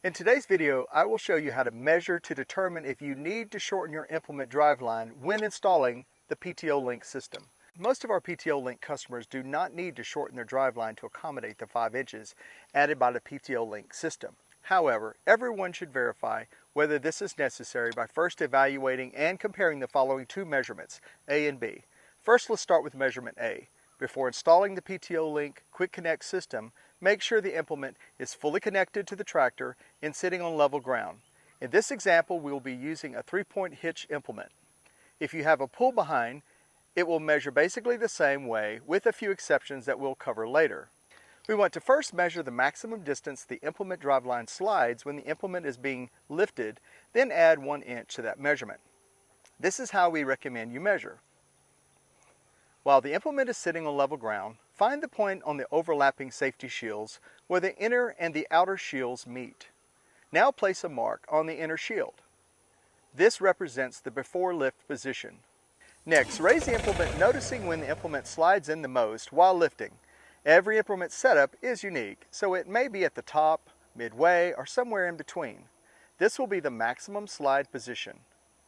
In today's video, I will show you how to measure to determine if you need to shorten your implement driveline when installing the PTO Link system. Most of our PTO Link customers do not need to shorten their driveline to accommodate the 5 inches added by the PTO Link system. However, everyone should verify whether this is necessary by first evaluating and comparing the following two measurements, A and B. First, let's start with measurement A. Before installing the PTO Link Quick Connect system, make sure the implement is fully connected to the tractor and sitting on level ground. In this example, we will be using a 3-point hitch implement. If you have a pull behind, it will measure basically the same way, with a few exceptions that we'll cover later. We want to first measure the maximum distance the implement driveline slides when the implement is being lifted, then add 1 inch to that measurement. This is how we recommend you measure. While the implement is sitting on level ground, find the point on the overlapping safety shields where the inner and the outer shields meet. Now place a mark on the inner shield. This represents the before lift position. Next, raise the implement, noticing when the implement slides in the most while lifting. Every implement setup is unique, so it may be at the top, midway, or somewhere in between. This will be the maximum slide position.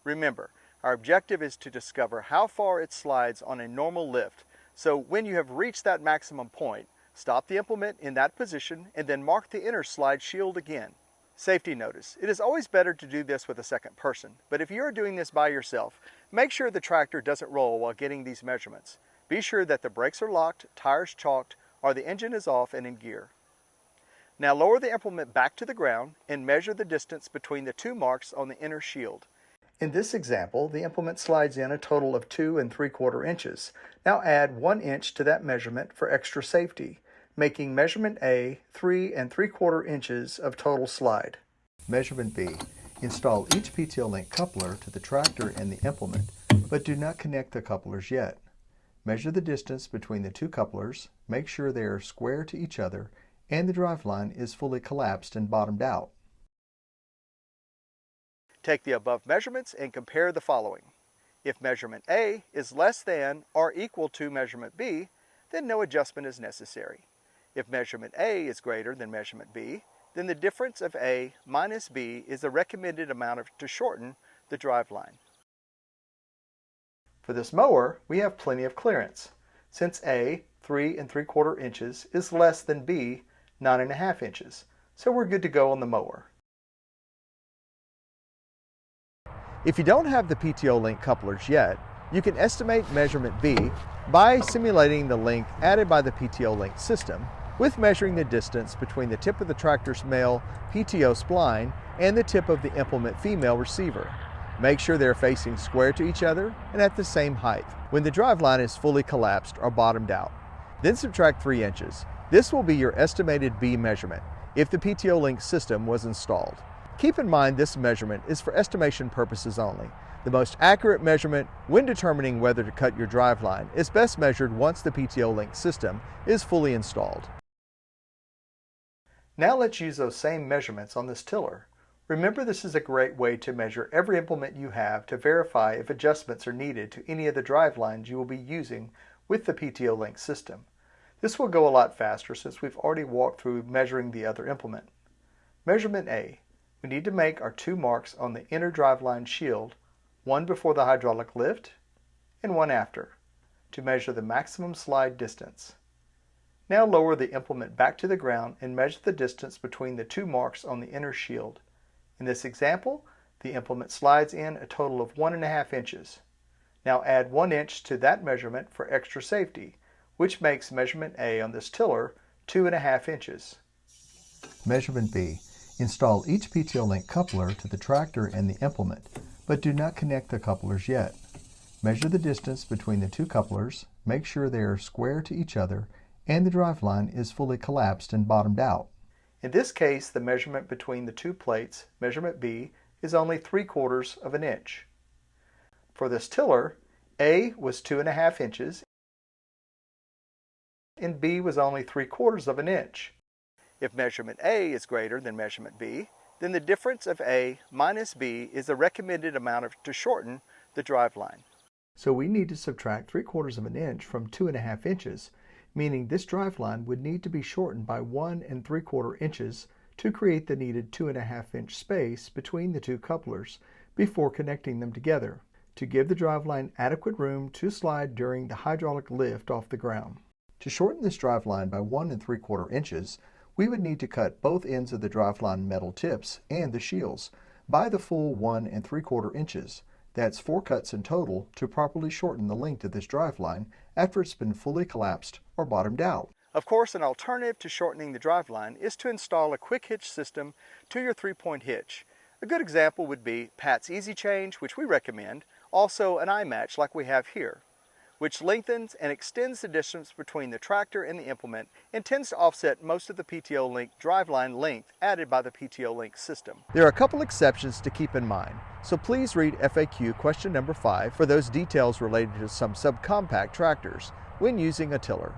Remember, our objective is to discover how far it slides on a normal lift, so when you have reached that maximum point, stop the implement in that position and then mark the inner slide shield again. Safety notice: it is always better to do this with a second person, but if you are doing this by yourself, make sure the tractor doesn't roll while getting these measurements. Be sure that the brakes are locked, tires chalked, or the engine is off and in gear. Now lower the implement back to the ground and measure the distance between the two marks on the inner shield. In this example, the implement slides in a total of 2 3/4 inches. Now add 1 inch to that measurement for extra safety, making measurement A 3 3/4 inches of total slide. Measurement B. Install each PTO Link coupler to the tractor and the implement, but do not connect the couplers yet. Measure the distance between the two couplers, make sure they are square to each other, and the driveline is fully collapsed and bottomed out. Take the above measurements and compare the following. If measurement A is less than or equal to measurement B, then no adjustment is necessary. If measurement A is greater than measurement B, then the difference of A minus B is the recommended amount to shorten the driveline. For this mower, we have plenty of clearance, since A, 3 3/4 inches, is less than B, 9 1/2 inches, so we're good to go on the mower. If you don't have the PTO Link couplers yet, you can estimate measurement B by simulating the length added by the PTO Link system with measuring the distance between the tip of the tractor's male PTO spline and the tip of the implement female receiver. Make sure they're facing square to each other and at the same height when the driveline is fully collapsed or bottomed out. Then subtract 3 inches. This will be your estimated B measurement if the PTO Link system was installed. Keep in mind this measurement is for estimation purposes only. The most accurate measurement when determining whether to cut your driveline is best measured once the PTO Link system is fully installed. Now let's use those same measurements on this tiller. Remember, this is a great way to measure every implement you have to verify if adjustments are needed to any of the drivelines you will be using with the PTO Link system. This will go a lot faster since we've already walked through measuring the other implement. Measurement A. We need to make our 2 marks on the inner driveline shield, one before the hydraulic lift and one after, to measure the maximum slide distance. Now lower the implement back to the ground and measure the distance between the 2 marks on the inner shield. In this example, the implement slides in a total of 1 1/2 inches. Now add 1 inch to that measurement for extra safety, which makes measurement A on this tiller 2 1/2 inches. Measurement B. Install each PTO Link coupler to the tractor and the implement, but do not connect the couplers yet. Measure the distance between the two couplers, make sure they are square to each other, and the driveline is fully collapsed and bottomed out. In this case, the measurement between the two plates, measurement B, is only 3/4 of an inch. For this tiller, A was 2 1/2 inches and B was only 3/4 of an inch. If measurement A is greater than measurement B, then the difference of A minus B is the recommended amount to shorten the driveline. So we need to subtract 3/4 of an inch from 2 1/2 inches, meaning this driveline would need to be shortened by 1 3/4 inches to create the needed 2.5-inch space between the two couplers before connecting them together, to give the driveline adequate room to slide during the hydraulic lift off the ground. To shorten this driveline by 1 3/4 inches, we would need to cut both ends of the driveline metal tips and the shields by the full 1 3/4 inches. That's 4 cuts in total to properly shorten the length of this driveline after it's been fully collapsed or bottomed out. Of course, an alternative to shortening the driveline is to install a quick hitch system to your 3-point hitch. A good example would be Pat's Easy Change, which we recommend, also an eye match like we have here, which lengthens and extends the distance between the tractor and the implement and tends to offset most of the PTO Link driveline length added by the PTO Link system. There are a couple exceptions to keep in mind, so please read FAQ question number 5 for those details related to some subcompact tractors when using a tiller.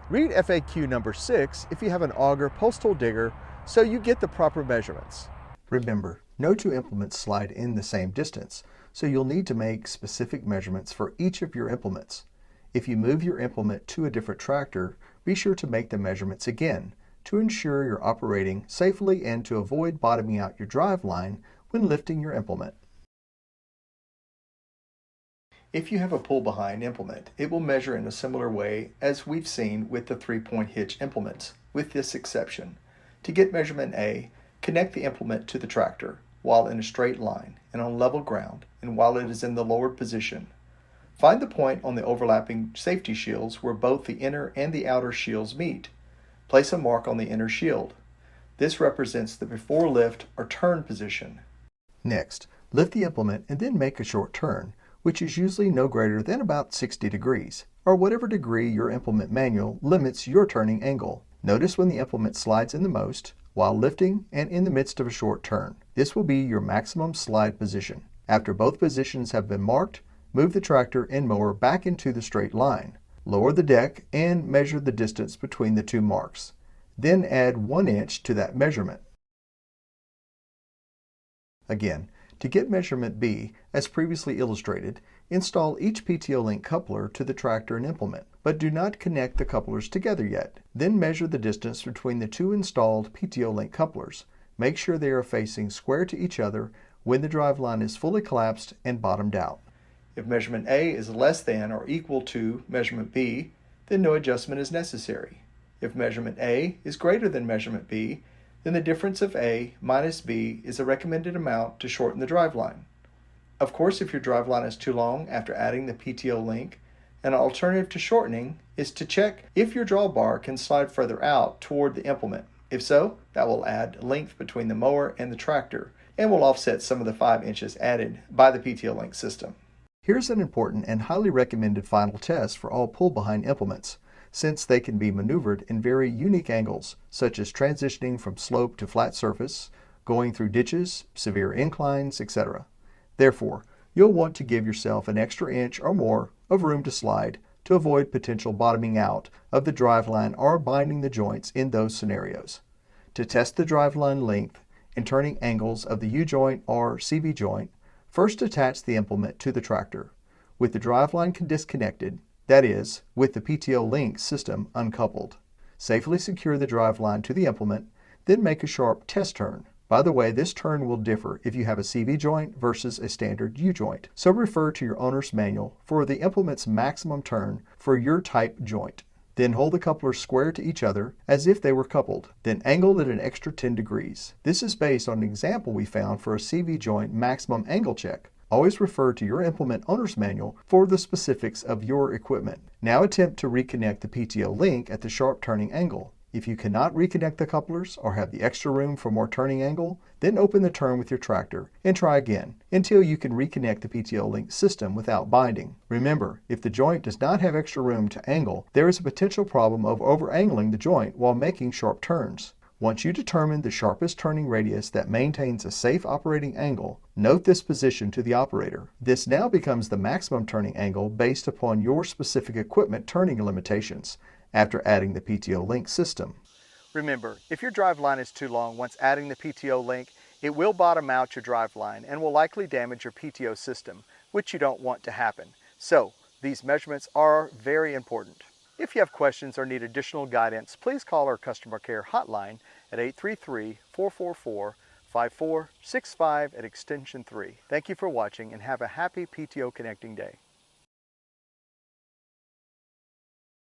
Read FAQ number 6 if you have an auger postal digger so you get the proper measurements. Remember, no two implements slide in the same distance, so you'll need to make specific measurements for each of your implements. If you move your implement to a different tractor, be sure to make the measurements again to ensure you're operating safely and to avoid bottoming out your driveline when lifting your implement. If you have a pull-behind implement, it will measure in a similar way as we've seen with the 3-point hitch implements, with this exception. To get measurement A, connect the implement to the tractor while in a straight line and on level ground and while it is in the lowered position. Find the point on the overlapping safety shields where both the inner and the outer shields meet. Place a mark on the inner shield. This represents the before lift or turn position. Next, lift the implement and then make a short turn, which is usually no greater than about 60 degrees, or whatever degree your implement manual limits your turning angle. Notice when the implement slides in the most, while lifting and in the midst of a short turn. This will be your maximum slide position. After both positions have been marked, move the tractor and mower back into the straight line. Lower the deck and measure the distance between the two marks. Then add 1 inch to that measurement. Again, to get measurement B, as previously illustrated, install each PTO Link coupler to the tractor and implement, but do not connect the couplers together yet. Then measure the distance between the two installed PTO Link couplers. Make sure they are facing square to each other when the driveline is fully collapsed and bottomed out. If measurement A is less than or equal to measurement B, then no adjustment is necessary. If measurement A is greater than measurement B, then the difference of A minus B is the recommended amount to shorten the driveline. Of course, if your driveline is too long after adding the PTO Link, an alternative to shortening is to check if your drawbar can slide further out toward the implement. If so, that will add length between the mower and the tractor and will offset some of the 5 inches added by the PTO Link system. Here's an important and highly recommended final test for all pull-behind implements, since they can be maneuvered in very unique angles, such as transitioning from slope to flat surface, going through ditches, severe inclines, etc. Therefore, you'll want to give yourself an extra inch or more of room to slide to avoid potential bottoming out of the driveline or binding the joints in those scenarios. To test the driveline length and turning angles of the U-joint or CV joint, first attach the implement to the tractor. With the driveline disconnected, that is, with the PTO Link system uncoupled. Safely secure the driveline to the implement, then make a sharp test turn. By the way, this turn will differ if you have a CV joint versus a standard U-joint, so refer to your owner's manual for the implement's maximum turn for your type joint. Then hold the couplers square to each other as if they were coupled, then angle at an extra 10 degrees. This is based on an example we found for a CV joint maximum angle check. Always refer to your implement owner's manual for the specifics of your equipment. Now attempt to reconnect the PTO Link at the sharp turning angle. If you cannot reconnect the couplers or have the extra room for more turning angle, then open the turn with your tractor and try again until you can reconnect the PTO Link system without binding. Remember, if the joint does not have extra room to angle, there is a potential problem of over-angling the joint while making sharp turns. Once you determine the sharpest turning radius that maintains a safe operating angle, note this position to the operator. This now becomes the maximum turning angle based upon your specific equipment turning limitations after adding the PTO Link system. Remember, if your driveline is too long once adding the PTO Link, it will bottom out your driveline and will likely damage your PTO system, which you don't want to happen. So, these measurements are very important. If you have questions or need additional guidance, please call our customer care hotline at 833-444-5465 at extension 3. Thank you for watching and have a happy PTO Connecting Day.